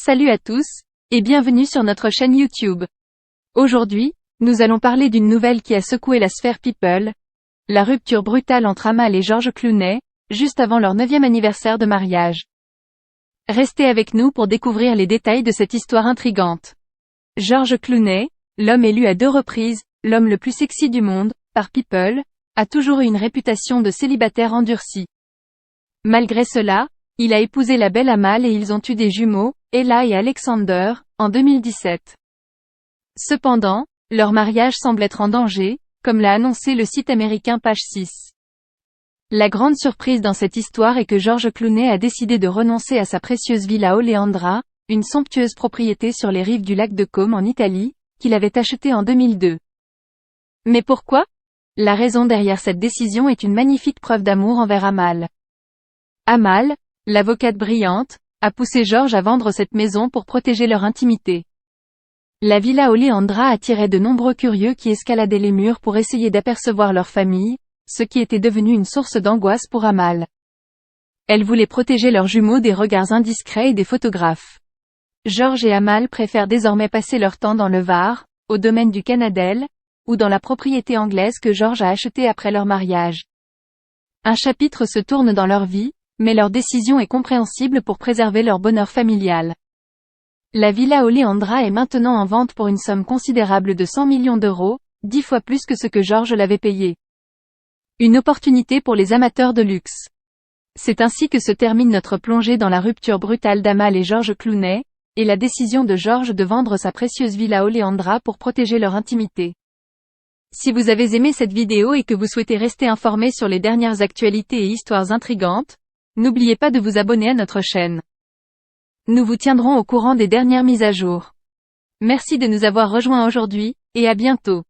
Salut à tous, et bienvenue sur notre chaîne YouTube. Aujourd'hui, nous allons parler d'une nouvelle qui a secoué la sphère People, la rupture brutale entre Amal et George Clooney, juste avant leur 9e anniversaire de mariage. Restez avec nous pour découvrir les détails de cette histoire intrigante. George Clooney, l'homme élu à 2 reprises, l'homme le plus sexy du monde, par People, a toujours eu une réputation de célibataire endurci. Malgré cela, il a épousé la belle Amal et ils ont eu des jumeaux, Ella et Alexander, en 2017. Cependant, leur mariage semble être en danger, comme l'a annoncé le site américain Page 6. La grande surprise dans cette histoire est que George Clooney a décidé de renoncer à sa précieuse villa Oleandra, une somptueuse propriété sur les rives du lac de Como en Italie, qu'il avait achetée en 2002. Mais pourquoi? La raison derrière cette décision est une magnifique preuve d'amour envers Amal. Amal, l'avocate brillante, a poussé George à vendre cette maison pour protéger leur intimité. La villa Oleandra attirait de nombreux curieux qui escaladaient les murs pour essayer d'apercevoir leur famille, ce qui était devenu une source d'angoisse pour Amal. Elle voulait protéger leurs jumeaux des regards indiscrets et des photographes. George et Amal préfèrent désormais passer leur temps dans le Var, au domaine du Canadell, ou dans la propriété anglaise que George a achetée après leur mariage. Un chapitre se tourne dans leur vie, mais leur décision est compréhensible pour préserver leur bonheur familial. La villa Oleandra est maintenant en vente pour une somme considérable de 100 millions d'euros, 10 fois plus que ce que George l'avait payé. Une opportunité pour les amateurs de luxe. C'est ainsi que se termine notre plongée dans la rupture brutale d'Amal et George Clooney, et la décision de George de vendre sa précieuse villa Oleandra pour protéger leur intimité. Si vous avez aimé cette vidéo et que vous souhaitez rester informé sur les dernières actualités et histoires intrigantes, n'oubliez pas de vous abonner à notre chaîne. Nous vous tiendrons au courant des dernières mises à jour. Merci de nous avoir rejoints aujourd'hui, et à bientôt.